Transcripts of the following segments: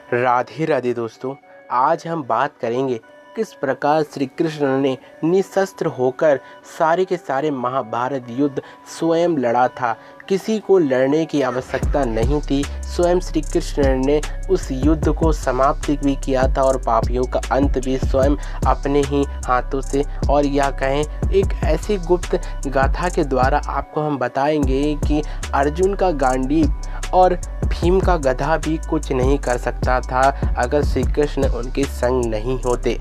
राधे राधे दोस्तों, आज हम बात करेंगे किस प्रकार श्री कृष्ण ने निशस्त्र होकर सारे के सारे महाभारत युद्ध स्वयं लड़ा था। किसी को लड़ने की आवश्यकता नहीं थी। स्वयं श्री कृष्ण ने उस युद्ध को समाप्त भी किया था और पापियों का अंत भी स्वयं अपने ही हाथों से, और या कहें एक ऐसी गुप्त गाथा के द्वारा आपको हम बताएंगे कि अर्जुन का गांडीव और भीम का गधा भी कुछ नहीं कर सकता था अगर श्री कृष्ण उनके संग नहीं होते।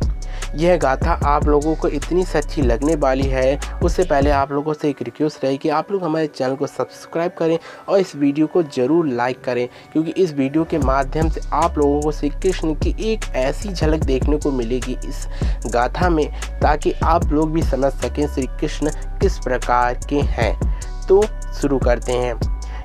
यह गाथा आप लोगों को इतनी सच्ची लगने वाली है। उससे पहले आप लोगों से एक रिक्वेस्ट रही कि आप लोग हमारे चैनल को सब्सक्राइब करें और इस वीडियो को ज़रूर लाइक करें, क्योंकि इस वीडियो के माध्यम से आप लोगों को श्री कृष्ण की एक ऐसी झलक देखने को मिलेगी इस गाथा में, ताकि आप लोग भी समझ सकें श्री कृष्ण किस प्रकार के हैं। तो शुरू करते हैं।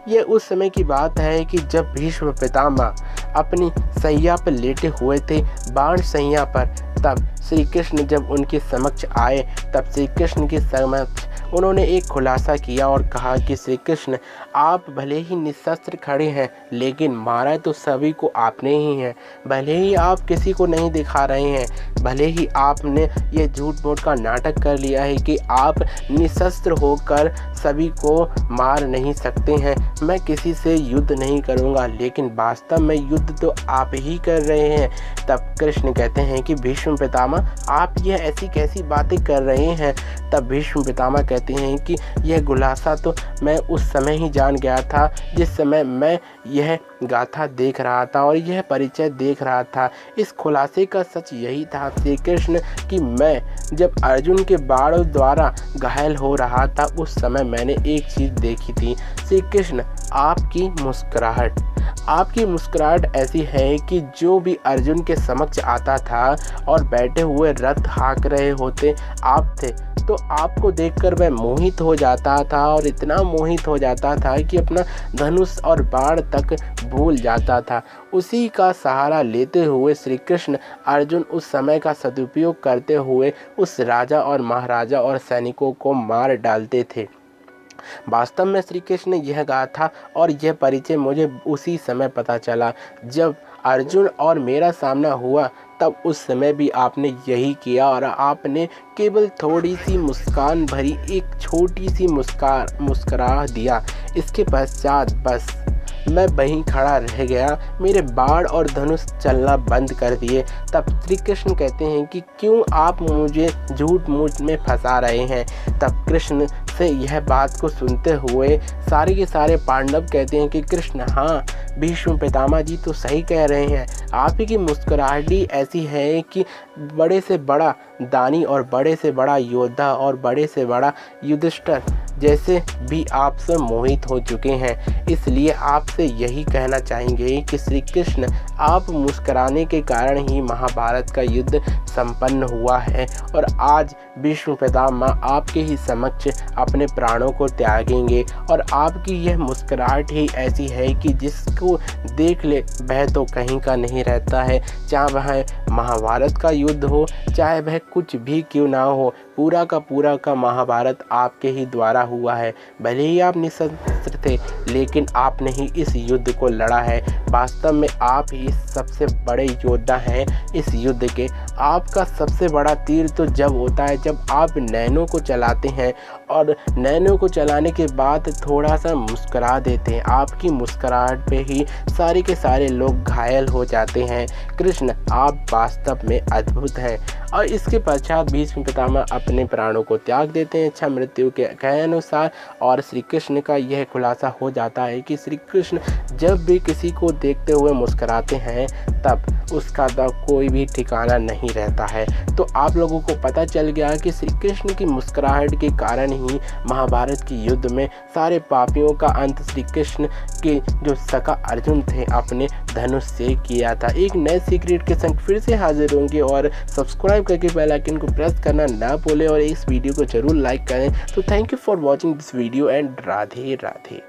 यह उस समय की बात है कि जब भीष्म पितामह अपनी सैया पर लेटे हुए थे, बाण सैया पर, तब श्री कृष्ण जब उनके समक्ष आए, तब श्री कृष्ण के समक्ष उन्होंने एक खुलासा किया और कहा कि श्री कृष्ण, आप भले ही निशस्त्र खड़े हैं, लेकिन मारा तो सभी को आपने ही है। भले ही आप किसी को नहीं दिखा रहे हैं, भले ही आपने ये झूठ मूठ का नाटक कर लिया है कि आप निशस्त्र होकर सभी को मार नहीं सकते हैं, मैं किसी से युद्ध नहीं करूँगा, लेकिन वास्तव में युद्ध तो आप ही कर रहे हैं। तब कृष्ण कहते हैं कि भीष्म पितामह, आप यह ऐसी कैसी बातें कर रहे हैं। तब भीष्म पितामह कहते हैं कि यह खुलासा तो मैं उस समय ही जान गया था जिस समय मैं यह गाथा देख रहा था और यह परिचय देख रहा था। इस खुलासे का सच यही था श्री कृष्ण कि मैं जब अर्जुन के बाणों द्वारा घायल हो रहा था, उस समय मैंने एक चीज़ देखी थी। श्री कृष्ण, आपकी मुस्कुराहट ऐसी है कि जो भी अर्जुन के समक्ष आता था और बैठे हुए रथ हाँक रहे होते आप थे, तो आपको देखकर वह मोहित हो जाता था, और इतना मोहित हो जाता था कि अपना धनुष और बाण तक भूल जाता था। उसी का सहारा लेते हुए श्री कृष्ण अर्जुन उस समय का सदुपयोग करते हुए उस राजा और महाराजा और सैनिकों को मार डालते थे। वास्तव में श्री कृष्ण ने यह कहा था और यह परिचय मुझे उसी समय पता चला जब अर्जुन और मेरा सामना हुआ। तब उस समय भी आपने यही किया और आपने केवल थोड़ी सी मुस्कान भरी एक छोटी सी मुस्कुरा दिया। इसके पश्चात बस मैं वहीं खड़ा रह गया, मेरे बाण और धनुष चलना बंद कर दिए। तब श्री कृष्ण कहते हैं कि क्यों आप मुझे झूठ मूठ में फंसा रहे हैं। तब कृष्ण से यह बात को सुनते हुए सारे के सारे पांडव कहते हैं कि कृष्ण, हाँ, भीष्म पितामह जी तो सही कह रहे हैं। आप ही की मुस्कुराहट ऐसी है कि बड़े से बड़ा दानी और बड़े से बड़ा योद्धा और बड़े से बड़ा युधिष्ठिर जैसे भी आपसे मोहित हो चुके हैं। इसलिए आपसे यही कहना चाहेंगे कि श्री कृष्ण, आप मुस्कुराने के कारण ही महाभारत का युद्ध संपन्न हुआ है, और आज भीष्म पितामह आपके ही समक्ष अपने प्राणों को त्यागेंगे। और आपकी यह मुस्कुराहट ही ऐसी है कि जिसको देख ले वह तो कहीं का नहीं रहता है। चाहे वह महाभारत का युद्ध हो, चाहे वह कुछ भी क्यों ना हो, पूरा का महाभारत आपके ही द्वारा हुआ है। भले ही आप निशस्त्र थे, लेकिन आपने ही इस युद्ध को लड़ा है। वास्तव में आप ही सबसे बड़े योद्धा हैं इस युद्ध के। आपका सबसे बड़ा तीर तो जब होता है जब आप नैनों को चलाते हैं, और नैनों को चलाने के बाद थोड़ा सा मुस्कुरा देते हैं। आपकी मुस्कुराहट पे ही सारे के सारे लोग घायल हो जाते हैं। कृष्ण, आप वास्तव में अद्भुत हैं। और इसके पश्चात भीष्म पितामह अपने प्राणों को त्याग देते हैं इच्छा मृत्यु के अनुसार। और श्री कृष्ण का यह खुलासा हो जाता है कि श्री कृष्ण जब भी किसी को देखते हुए मुस्कुराते हैं, तब उसका कोई भी ठिकाना नहीं रहता है। तो आप लोगों को पता चल गया कि श्री कृष्ण की मुस्कुराहट के कारण ही महाभारत के युद्ध में सारे पापियों का अंत श्री कृष्ण के जो सखा अर्जुन थे अपने धनुष से किया था। एक नए सीक्रेट के संग फिर से हाजिर होंगे, और सब्सक्राइब करके बेल आइकन को प्रेस करना ना भूलें और इस वीडियो को जरूर लाइक करें। तो thank you for watching this video and Radhe Radhe.